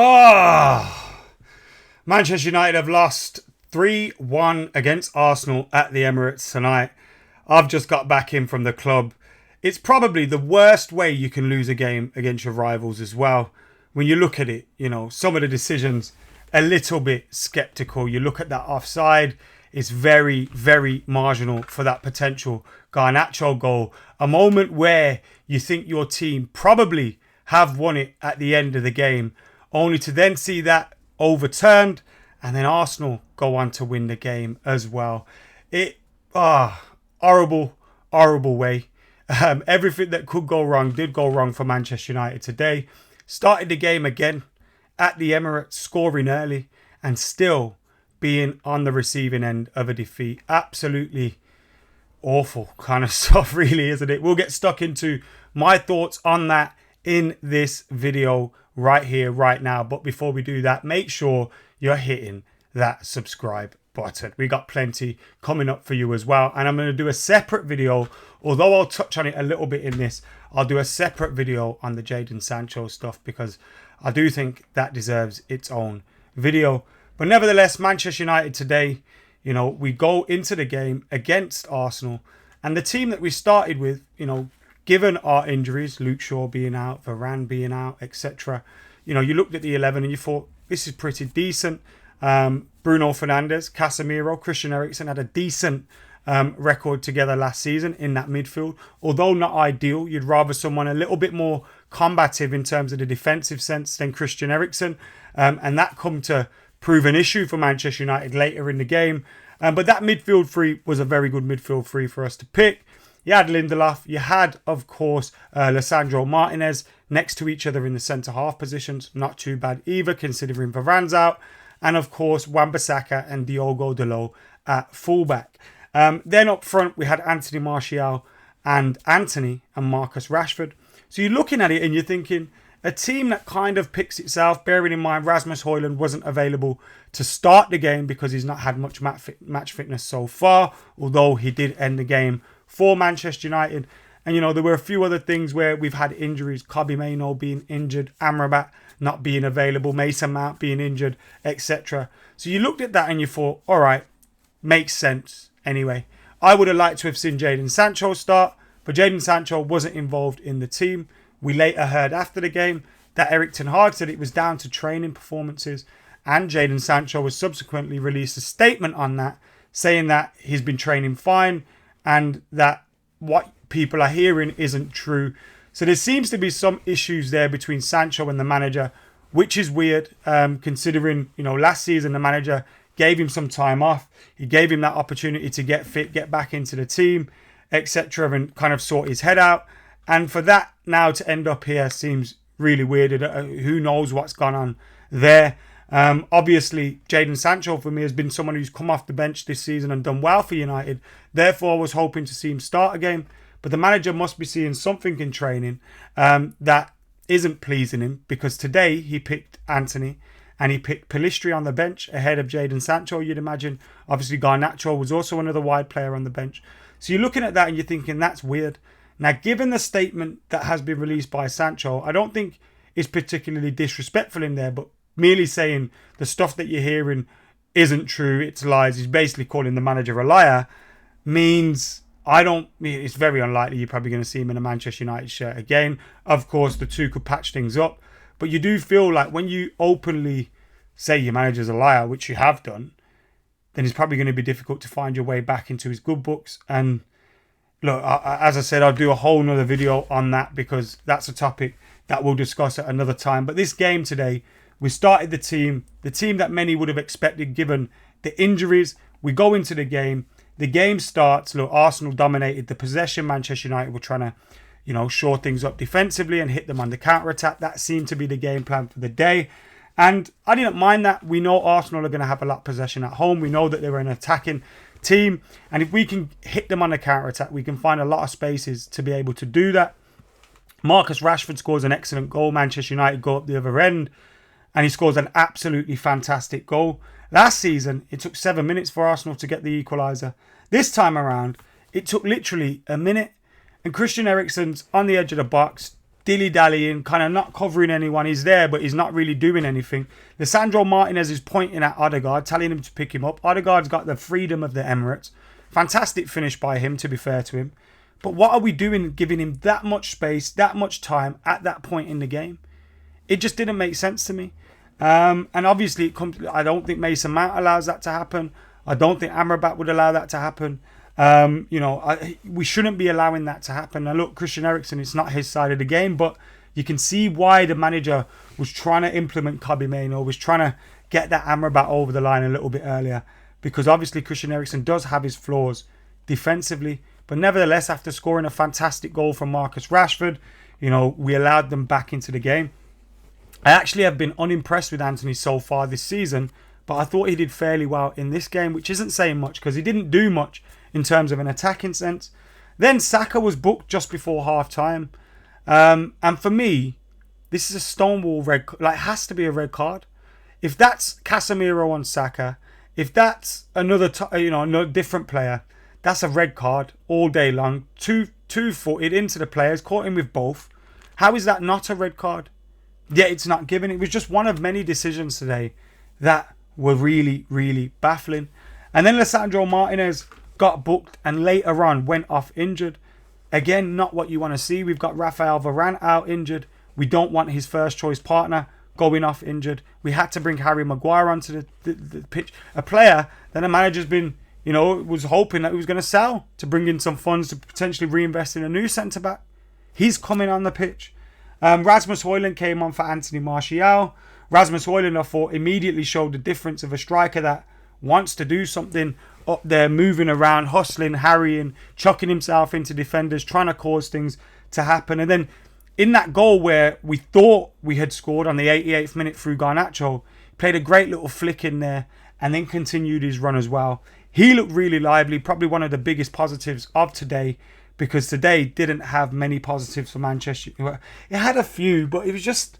Oh, Manchester United have lost 3-1 against Arsenal at the Emirates tonight. I've just got back in from the club. It's probably the worst way you can lose a game against your rivals as well. When you look at it, some of the decisions, a little bit sceptical. You look at that offside, it's very, very marginal for that potential Garnacho goal. A moment where you think your team probably have won it at the end of the game, only to then see that overturned and then Arsenal go on to win the game as well. Horrible way. Everything that could go wrong did go wrong for Manchester United today. Started the game again at the Emirates, scoring early and still being on the receiving end of a defeat. Absolutely awful kind of stuff, really, isn't it? We'll get stuck into my thoughts on that in this video right here, right now. But before we do that, make sure you're hitting that subscribe button. We got plenty coming up for you as well. And I'm going to do a separate video, although I'll touch on it a little bit in this. I'll do a separate video on the Jaden Sancho stuff because I do think that deserves its own video. But nevertheless, Manchester United today, we go into the game against Arsenal. And the team that we started with, given our injuries, Luke Shaw being out, Varane being out, etc. You looked at the 11 and you thought, this is pretty decent. Bruno Fernandes, Casemiro, Christian Eriksen had a decent record together last season in that midfield. Although not ideal, you'd rather someone a little bit more combative in terms of the defensive sense than Christian Eriksen. And that come to prove an issue for Manchester United later in the game. But that midfield three was a very good midfield three for us to pick. You had Lindelof. You had, of course, Sandro Martinez next to each other in the centre-half positions. Not too bad either, considering Varane's out. And, of course, Saka and Diogo Dalot at fullback. Then up front, we had Anthony Martial and Anthony and Marcus Rashford. So you're looking at it and you're thinking, a team that kind of picks itself, bearing in mind Rasmus Højlund wasn't available to start the game because he's not had much match fitness so far, although he did end the game for Manchester United. And, there were a few other things where we've had injuries. Kobbie Mainoo being injured, Amrabat not being available, Mason Mount being injured, etc. So you looked at that and you thought, all right, makes sense. Anyway, I would have liked to have seen Jaden Sancho start, but Jaden Sancho wasn't involved in the team. We later heard after the game that Erik ten Hag said it was down to training performances, and Jaden Sancho was subsequently released a statement on that, saying that he's been training fine and that what people are hearing isn't true. So there seems to be some issues there between Sancho and the manager, which is weird, considering, last season the manager gave him some time off. He gave him that opportunity to get fit, get back into the team, etc., and kind of sort his head out. And for that now to end up here seems really weird. Who knows what's gone on there. Obviously, Jaden Sancho for me has been someone who's come off the bench this season and done well for United. Therefore, I was hoping to see him start a game. But the manager must be seeing something in training that isn't pleasing him, because today he picked Anthony and he picked Pellistri on the bench ahead of Jaden Sancho, you'd imagine. Obviously, Garnacho was also another wide player on the bench. So you're looking at that and you're thinking, that's weird. Now, given the statement that has been released by Sancho, I don't think it's particularly disrespectful in there, but merely saying the stuff that you're hearing isn't true, it's lies, he's basically calling the manager a liar, means it's very unlikely you're probably going to see him in a Manchester United shirt again. Of course, the two could patch things up, but you do feel like when you openly say your manager's a liar, which you have done, then it's probably going to be difficult to find your way back into his good books. And look, as I said, I'll do a whole nother video on that because that's a topic that we'll discuss at another time. But this game today, we started the team that many would have expected given the injuries. We go into the game. The game starts. Look, Arsenal dominated the possession. Manchester United were trying to, shore things up defensively and hit them on the counter-attack. That seemed to be the game plan for the day. And I didn't mind that. We know Arsenal are going to have a lot of possession at home. We know that they were an attacking team. And if we can hit them on the counter-attack, we can find a lot of spaces to be able to do that. Marcus Rashford scores an excellent goal. Manchester United go up the other end. And he scores an absolutely fantastic goal. Last season, it took 7 minutes for Arsenal to get the equaliser. This time around, it took literally a minute. And Christian Eriksen's on the edge of the box, dilly-dallying, kind of not covering anyone. He's there, but he's not really doing anything. Sandro Martinez is pointing at Odegaard, telling him to pick him up. Odegaard's got the freedom of the Emirates. Fantastic finish by him, to be fair to him. But what are we doing giving him that much space, that much time at that point in the game? It just didn't make sense to me. And obviously, I don't think Mason Mount allows that to happen. I don't think Amrabat would allow that to happen. We shouldn't be allowing that to happen. Now, look, Christian Eriksen, it's not his side of the game, but you can see why the manager was trying to implement Kobbie Mainoo, was trying to get that Amrabat over the line a little bit earlier. Because obviously, Christian Eriksen does have his flaws defensively. But nevertheless, after scoring a fantastic goal from Marcus Rashford, we allowed them back into the game. I actually have been unimpressed with Antony so far this season, but I thought he did fairly well in this game, which isn't saying much because he didn't do much in terms of an attacking sense. Then Saka was booked just before half-time. And for me, this is a stonewall red card. It has to be a red card. If that's Casemiro on Saka, if that's another different player, that's a red card all day long. Two-footed into the players, caught him with both. How is that not a red card? Yeah, it's not given. It was just one of many decisions today that were really, really baffling. And then Sandro Martinez got booked and later on went off injured. Again, not what you want to see. We've got Rafael Varane out injured. We don't want his first choice partner going off injured. We had to bring Harry Maguire onto the pitch. A player that the manager's been, was hoping that he was going to sell to bring in some funds to potentially reinvest in a new centre-back. He's coming on the pitch. Rasmus Højlund came on for Anthony Martial. Rasmus Højlund, I thought, immediately showed the difference of a striker that wants to do something up there, moving around, hustling, harrying, chucking himself into defenders, trying to cause things to happen. And then in that goal where we thought we had scored on the 88th minute through Garnacho, played a great little flick in there and then continued his run as well. He looked really lively, probably one of the biggest positives of today, because today didn't have many positives for Manchester. It had a few, but it was just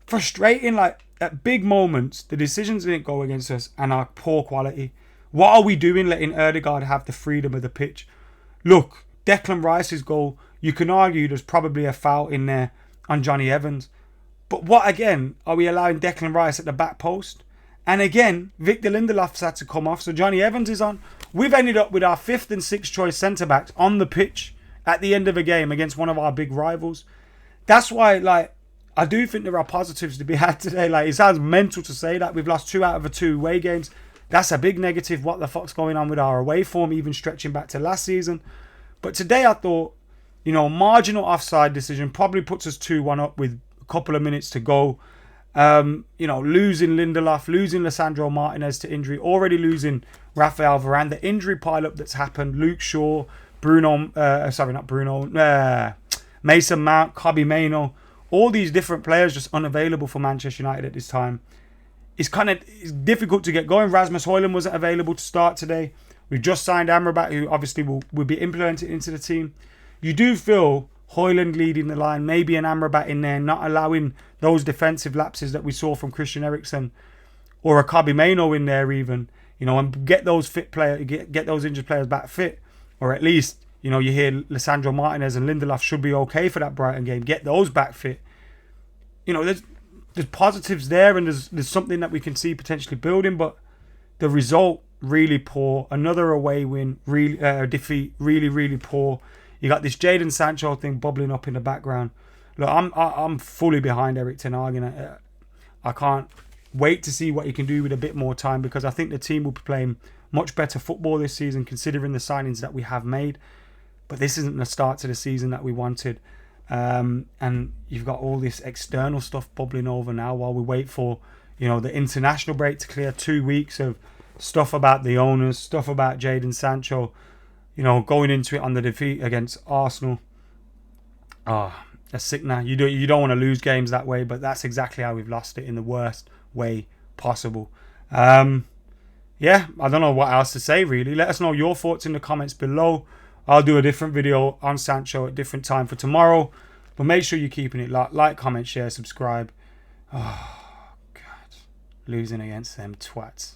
frustrating. At big moments, the decisions didn't go against us and are poor quality. What are we doing letting Odegaard have the freedom of the pitch? Look, Declan Rice's goal, you can argue there's probably a foul in there on Johnny Evans. But what again are we allowing Declan Rice at the back post? And again, Victor Lindelof's had to come off, so Johnny Evans is on. We've ended up with our 5th and 6th choice centre-backs on the pitch at the end of a game against one of our big rivals. That's why, I do think there are positives to be had today. It sounds mental to say that. We've lost 2 out of the 2 away games. That's a big negative. What the fuck's going on with our away form, even stretching back to last season. But today I thought, marginal offside decision probably puts us 2-1 up with a couple of minutes to go. Losing Lindelof, losing Sandro Martinez to injury, already losing Rafael Varane. The injury pile-up that's happened, Luke Shaw, Mason Mount, Kobbie Mainoo, all these different players just unavailable for Manchester United at this time. It's difficult to get going. Rasmus Højlund wasn't available to start today. We've just signed Amrabat, who obviously will be implemented into the team. You do feel Højlund leading the line, maybe an Amrabat in there, not allowing those defensive lapses that we saw from Christian Eriksen, or a Kobbie Mainoo in there even, and get those fit players, get those injured players back fit, or at least, you hear Sandro Martinez and Lindelof should be okay for that Brighton game. Get those back fit. There's positives there, and there's something that we can see potentially building, but the result really poor. Another away win, really defeat, really, really poor. You got this Jaden Sancho thing bubbling up in the background. Look, I'm fully behind Erik ten Hag, and I can't wait to see what he can do with a bit more time, because I think the team will be playing much better football this season considering the signings that we have made. But this isn't the start to the season that we wanted. And you've got all this external stuff bubbling over now while we wait for, the international break to clear. 2 weeks of stuff about the owners, stuff about Jaden Sancho, going into it on the defeat against Arsenal. That's sick now. You don't want to lose games that way, but that's exactly how we've lost it, in the worst way possible. I don't know what else to say really. Let us know your thoughts in the comments below. I'll do a different video on Sancho at a different time for tomorrow. But make sure you're keeping it like, comment, share, subscribe. Oh, God. Losing against them twats.